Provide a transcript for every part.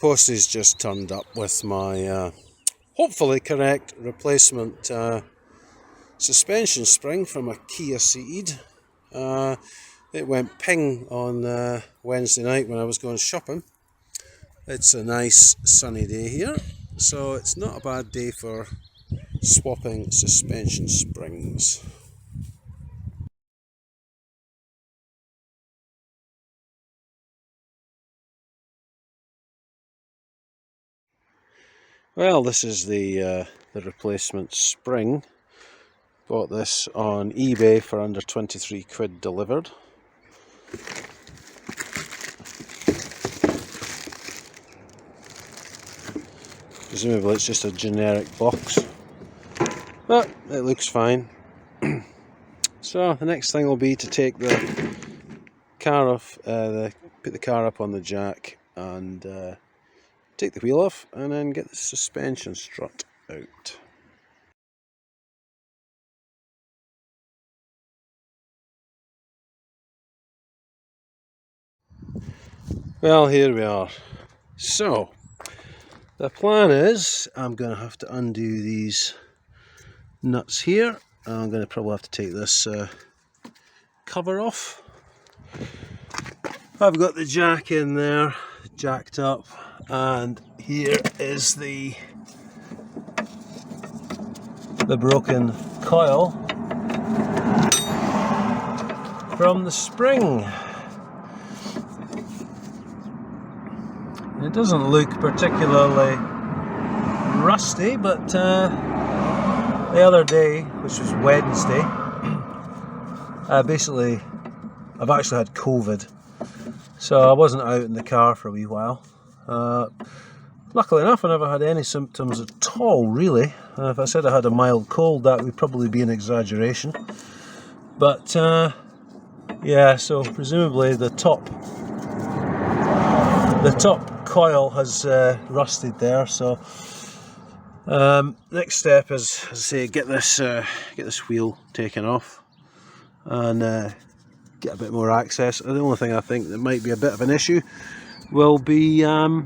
Postie's just turned up with my hopefully correct replacement suspension spring from a Kia Ceed. It went ping on Wednesday night when I was going shopping. It's a nice sunny day here, so it's not a bad day for swapping suspension springs. Well, this is the replacement spring. Bought this on eBay for under 23 quid delivered. Presumably it's just a generic box, but it looks fine. So the next thing will be to take the car off, put the car up on the jack and take the wheel off, and then get the suspension strut out. Well, here we are. So the plan is I'm going to have to undo these nuts here. I'm going to probably have to take this cover off. I've got the jack in there, jacked up, and here is the broken coil from the spring. It doesn't look particularly rusty, but the other day, which was Wednesday, basically I've actually had COVID, so I wasn't out in the car for a wee while. Luckily enough, I never had any symptoms at all, really. If I said I had a mild cold, that would probably be an exaggeration. But yeah, so presumably the top coil has rusted there. So next step is, as I say, get this wheel taken off and get a bit more access. And the only thing I think that might be a bit of an issue will be the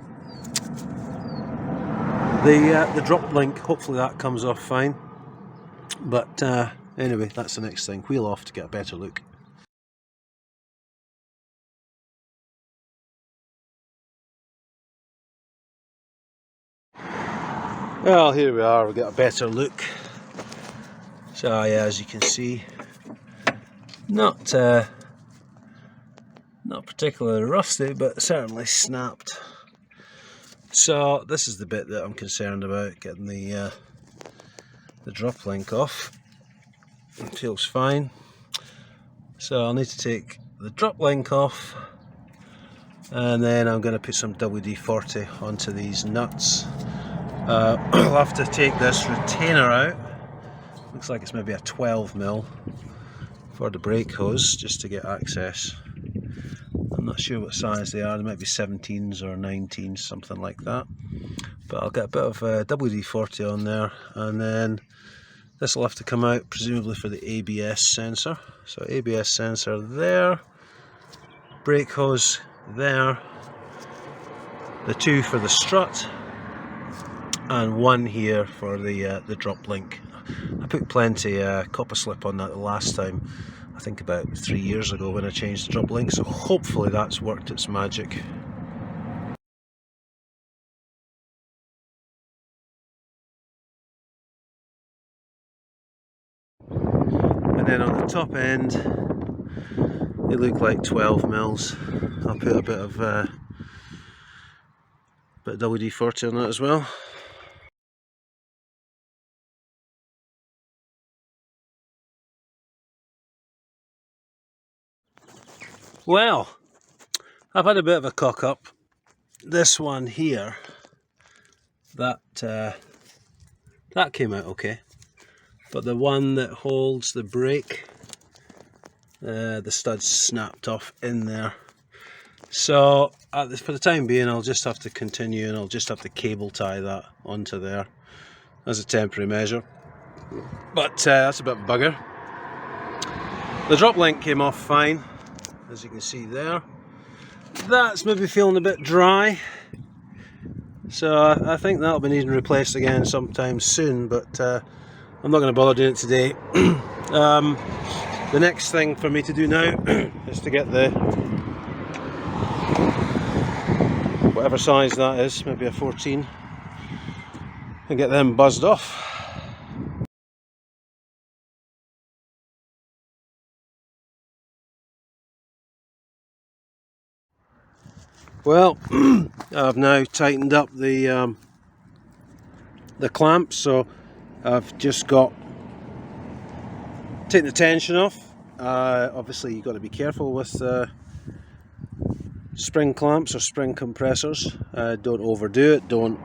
drop link. Hopefully that comes off fine. But anyway, that's the next thing. Wheel off to get a better look. Well, here we are, we've got a better look. So yeah, as you can see, not particularly rusty, but certainly snapped. So this is the bit that I'm concerned about, getting the drop link off. It feels fine. So I'll need to take the drop link off, and then I'm going to put some WD-40 onto these nuts. I'll have to take this retainer out. Looks like it's maybe a 12mm for the brake hose, just to get access. I'm not sure what size they are. They might be 17s or 19s, something like that. But I'll get a bit of WD-40 on there, and then this will have to come out, presumably for the ABS sensor. So ABS sensor there, brake hose there, the two for the strut, and one here for the drop link. I put plenty copper slip on that the last time, I think about 3 years ago when I changed the drop link, so hopefully that's worked its magic. And then on the top end, they look like 12mm. I'll put a bit of WD-40 on that as well. Well, I've had a bit of a cock up. This one here, that came out okay, but the one that holds the brake, the stud's snapped off in there. So for the time being, I'll just have to continue, and I'll just have to cable tie that onto there as a temporary measure. But that's a bit of a bugger. The drop link came off fine, as you can see there. That's maybe feeling a bit dry. So I think that'll be needing replaced again sometime soon, but I'm not going to bother doing it today. The next thing for me to do now is to get the, whatever size that is, maybe a 14, and get them buzzed off. Well, I've now tightened up the clamps, so I've just got taken the tension off. Obviously you've got to be careful with spring clamps or spring compressors. Don't overdo it, don't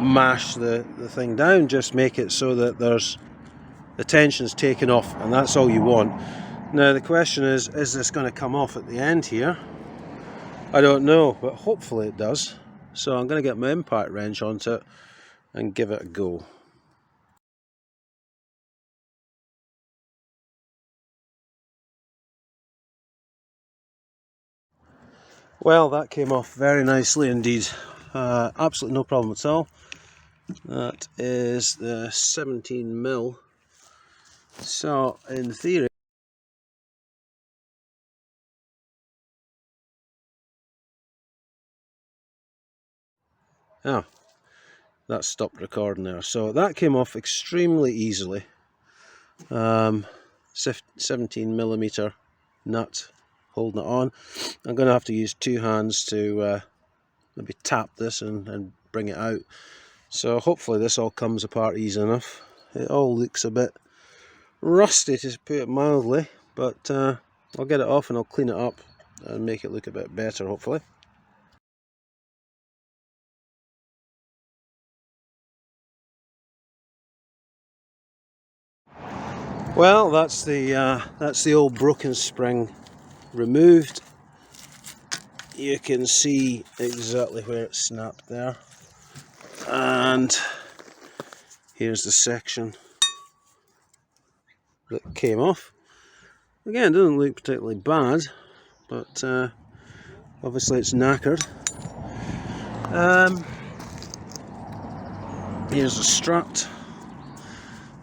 mash the thing down, just make it so that the tension's taken off, and that's all you want. Now the question is this going to come off at the end here? I don't know, but hopefully it does. So I'm going to get my impact wrench onto it and give it a go. Well, that came off very nicely indeed. Absolutely no problem at all. That is the 17mm. So in theory, that stopped recording there. So that came off extremely easily. 17mm nut holding it on. I'm going to have to use two hands to maybe tap this and bring it out. So hopefully this all comes apart easy enough. It all looks a bit rusty, to put it mildly, but I'll get it off and I'll clean it up and make it look a bit better hopefully. Well, that's the old broken spring removed. You can see exactly where it snapped there, and here's the section that came off. Again, it doesn't look particularly bad, but obviously it's knackered. Here's the strut.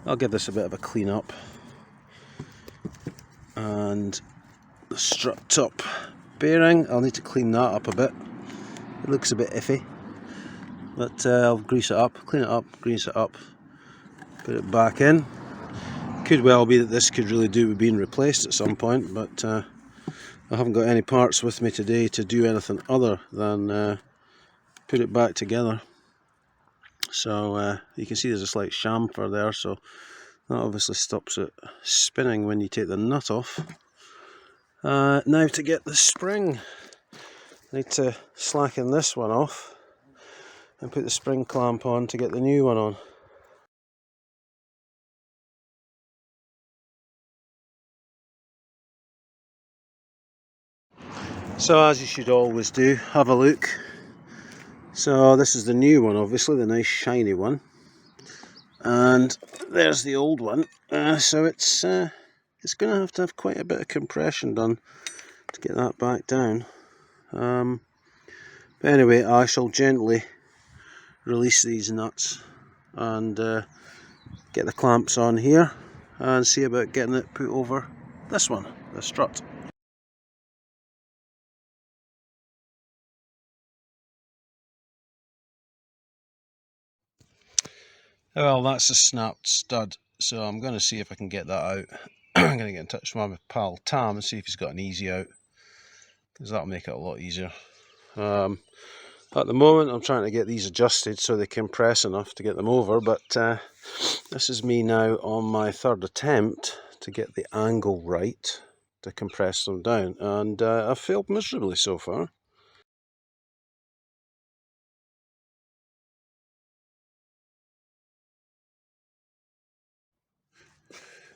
I'll give this a bit of a clean up. And the strut top bearing, I'll need to clean that up a bit. It looks a bit iffy, but I'll grease it up, clean it up, grease it up, put it back in. Could well be that this could really do with being replaced at some point, but I haven't got any parts with me today to do anything other than put it back together. So you can see there's a slight chamfer there, so that obviously stops it spinning when you take the nut off. Now to get the spring, I need to slacken this one off and put the spring clamp on to get the new one on. So as you should always do, have a look. So this is the new one, obviously, the nice shiny one, and there's the old one. So it's going to have quite a bit of compression done to get that back down. But anyway, I shall gently release these nuts and get the clamps on here and see about getting it put over this one, the strut. Well, that's a snapped stud, so I'm going to see if I can get that out. I'm going to get in touch with my pal Tam and see if he's got an easy out, because that'll make it a lot easier. At the moment I'm trying to get these adjusted so they compress enough to get them over, but this is me now on my third attempt to get the angle right to compress them down, and I've failed miserably so far.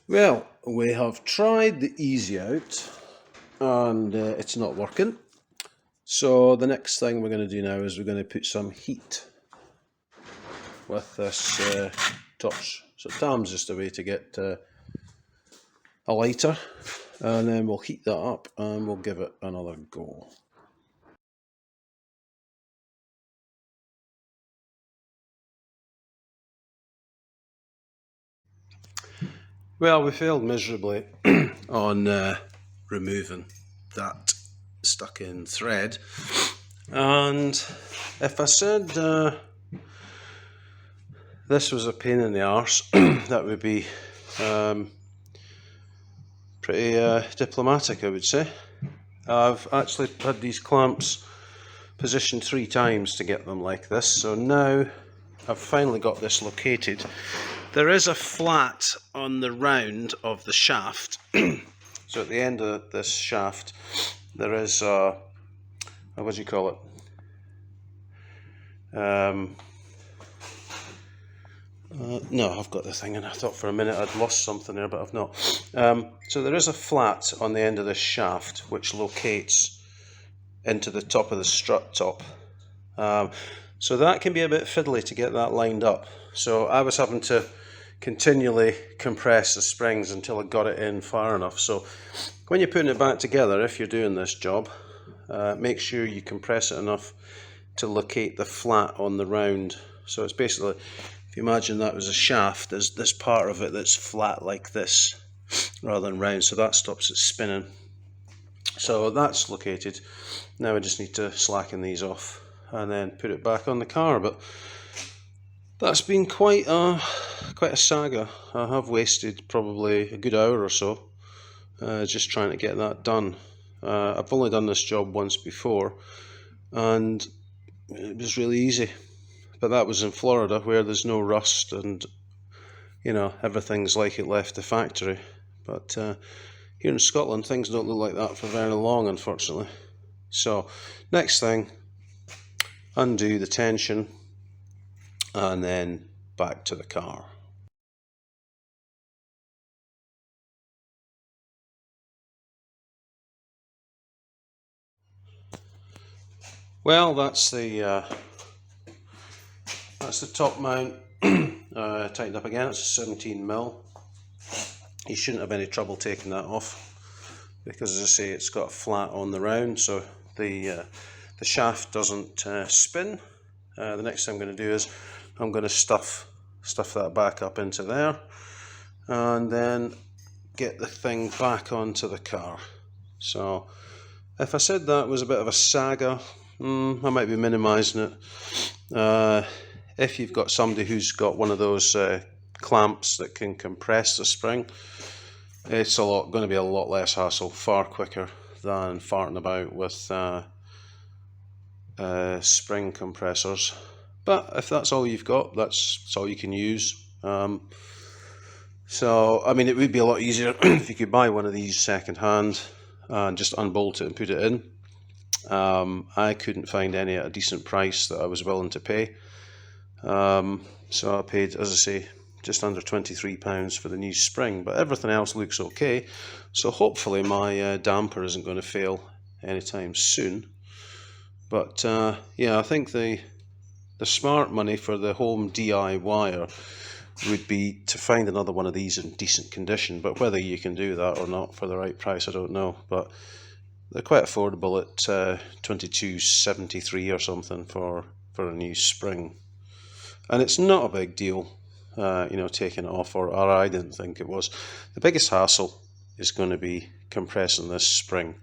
Well, we have tried the easy out and it's not working. So the next thing we're going to do now is we're going to put some heat with this torch. So Tam's just a way to get a lighter, and then we'll heat that up and we'll give it another go. Well, we failed miserably on removing that stuck in thread, and if I said this was a pain in the arse, that would be pretty diplomatic, I would say. I've actually had these clamps positioned 3 times to get them like this, so now I've finally got this located. There is a flat on the round of the shaft. So at the end of this shaft there is a, what do you call it? No, I've got the thing, and I thought for a minute I'd lost something there, but I've not. So there is a flat on the end of this shaft which locates into the top of the strut top. So that can be a bit fiddly to get that lined up. So I was having to continually compress the springs until I got it in far enough. So when you're putting it back together, if you're doing this job, make sure you compress it enough to locate the flat on the round. So it's basically, if you imagine that was a shaft, there's this part of it that's flat like this rather than round, so that stops it spinning. So that's located. Now I just need to slacken these off and then put it back on the car. But that's been quite a saga. I have wasted probably a good hour or so just trying to get that done. I've only done this job once before and it was really easy, but that was in Florida where there's no rust and you know everything's like it left the factory. But here in Scotland things don't look like that for very long, unfortunately. So next thing, undo the tension and then back to the car. Well, that's the top mount tightened up again. It's a 17mm. You shouldn't have any trouble taking that off because, as I say, it's got a flat on the round, so the shaft doesn't spin. The next thing I'm going to do is I'm going to stuff that back up into there and then get the thing back onto the car. So if I said that was a bit of a saga, I might be minimising it. If you've got somebody who's got one of those clamps that can compress the spring, it's going to be a lot less hassle, far quicker than farting about with spring compressors. But if that's all you've got, that's all you can use. So I mean, it would be a lot easier if you could buy one of these second hand and just unbolt it and put it in. I couldn't find any at a decent price that I was willing to pay. So I paid, as I say, just under £23 for the new spring, but everything else looks okay. So hopefully my damper isn't going to fail anytime soon. But yeah, I think the smart money for the home DIYer would be to find another one of these in decent condition. But whether you can do that or not for the right price, I don't know. But they're quite affordable at $22.73 or something for a new spring. And it's not a big deal, you know, taking it off, or I didn't think it was. The biggest hassle is going to be compressing this spring.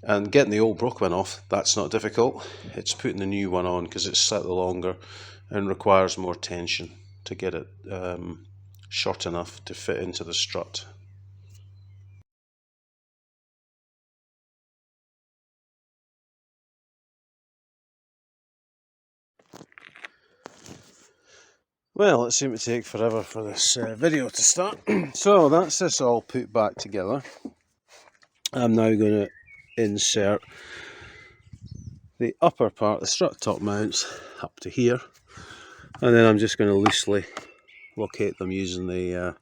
And getting the old broke one off, that's not difficult. It's putting the new one on because it's slightly longer and requires more tension to get it short enough to fit into the strut. Well, it seemed to take forever for this video to start. So that's this all put back together. I'm now going to insert the upper part, the strut top mounts, up to here, and then I'm just going to loosely locate them using the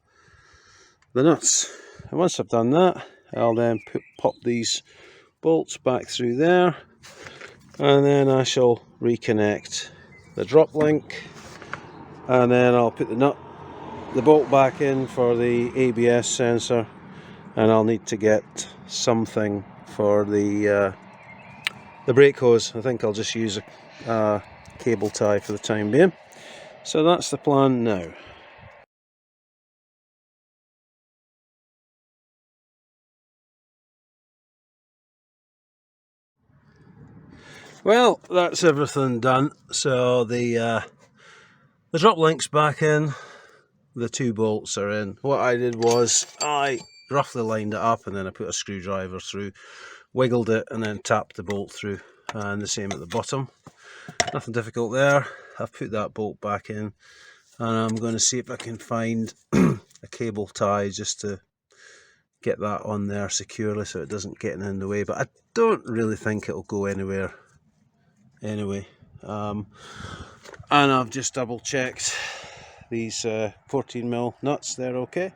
nuts. And once I've done that, I'll then pop these bolts back through there, and then I shall reconnect the drop link, and then I'll put the bolt back in for the ABS sensor, and I'll need to get something for the brake hose. I think I'll just use a cable tie for the time being. So that's the plan now. Well, that's everything done. So the drop link's back in, the 2 bolts are in. What I did was I roughly lined it up and then I put a screwdriver through, wiggled it and then tapped the bolt through, and the same at the bottom. Nothing difficult there. I've put that bolt back in and I'm going to see if I can find a cable tie just to get that on there securely so it doesn't get in the way, but I don't really think it'll go anywhere anyway. And I've just double checked these 14mm nuts, they're okay.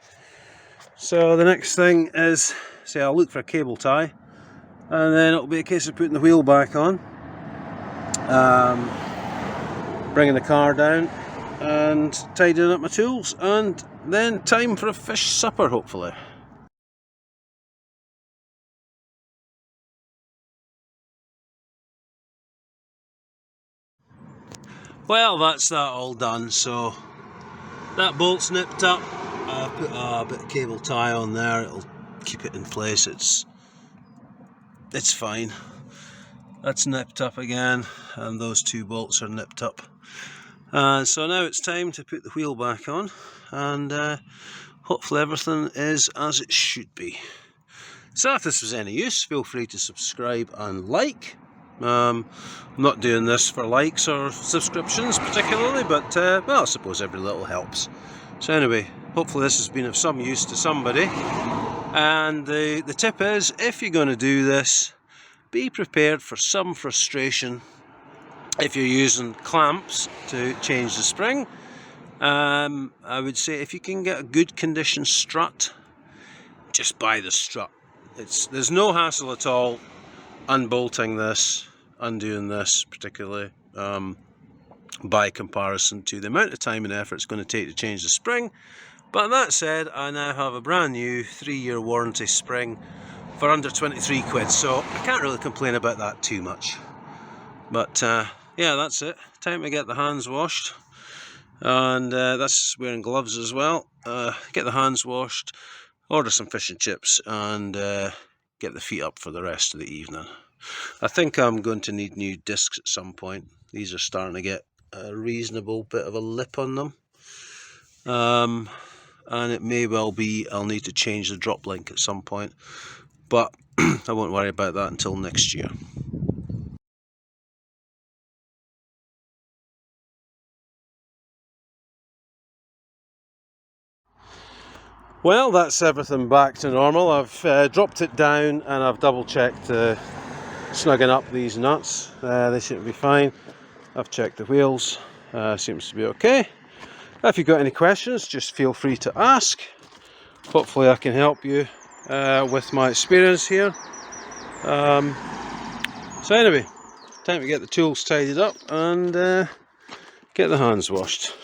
So the next thing is, say, I'll look for a cable tie and then it'll be a case of putting the wheel back on, bringing the car down and tidying up my tools, and then time for a fish supper hopefully. Well, that's that all done. So that bolt's nipped up. I put a bit of cable tie on there, it'll keep it in place. It's fine. That's nipped up again, and those 2 bolts are nipped up. So now it's time to put the wheel back on, and hopefully everything is as it should be. So if this was any use, feel free to subscribe and like. I'm not doing this for likes or subscriptions particularly, but well, I suppose every little helps. So anyway, hopefully this has been of some use to somebody. And the tip is, if you're going to do this, be prepared for some frustration if you're using clamps to change the spring. I would say if you can get a good condition strut, just buy the strut. There's no hassle at all unbolting this, undoing this particularly, by comparison to the amount of time and effort it's going to take to change the spring. But that said, I now have a brand new 3-year warranty spring for under 23 quid, so I can't really complain about that too much. But yeah, that's it. Time to get the hands washed, and that's wearing gloves as well. Get the hands washed, order some fish and chips, and get the feet up for the rest of the evening. I think I'm going to need new discs at some point. These are starting to get a reasonable bit of a lip on them, and it may well be I'll need to change the drop link at some point, but I won't worry about that until next year. Well, that's everything back to normal. I've dropped it down and I've double checked snugging up these nuts. They seem to be fine. I've checked the wheels, seems to be okay. If you've got any questions, just feel free to ask. Hopefully I can help you with my experience here. So anyway, time to get the tools tidied up and get the hands washed.